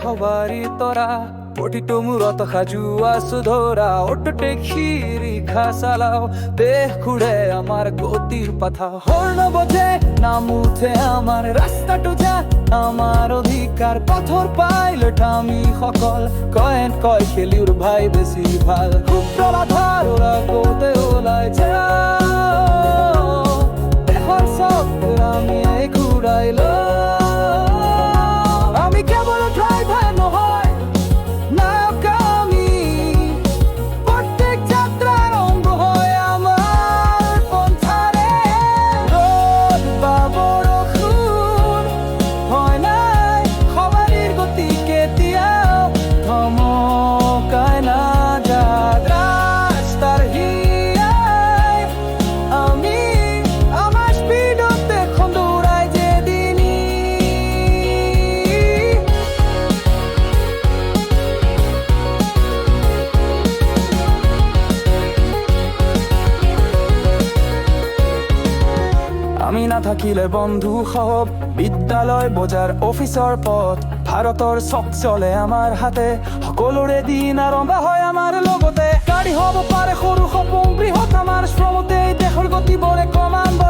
সবারই তৰা প্ৰতিটো মূৰত সাজু আছো ধৰা অটুটে খিৰি খাচালাও দেশ ঘুৰে আমাৰ গতিৰ পাথা হৰ্ণ বজে নাম উঠে আমাৰ ৰাস্তাটো যা আমাৰ অধিকাৰ পথৰ পাইলট আমি সকল কয় খেলিৰ ভাই বেছি ভাল সুপ্ৰভাতৰ আগতে ওলাই যা দেশৰ চকুৰ আমি ঘূৰাই আমি কেৱল ড্ৰাইভাৰ নহয় নায়ক আমি প্ৰত্যেক যাত্ৰাৰ অংগ হয় আমাৰ পন্থাৰে ৰ'দ বা বৰষুণ হয় নাই সবাৰিৰ গতি কেতিয়াও থমকাই নাযায় ৰাস্তাৰ হিয়াই আমি আমাৰ স্পীডত দেশখন দৌৰাই যেদিনি আমি নাথাকিলে বন্ধু সব বিদ্যালয় বজাৰ অফিচৰ পথ ভাৰতৰ চক চলে আমাৰ হাতে সকলোৰে দিন আৰম্ভ হয় আমাৰ লগতে গাড়ী হ'ব পাৰে সৰু সপোন বৃহৎ আমাৰ শ্ৰমতে দেশৰ গতি বৰে ক্ৰমান্বয়ে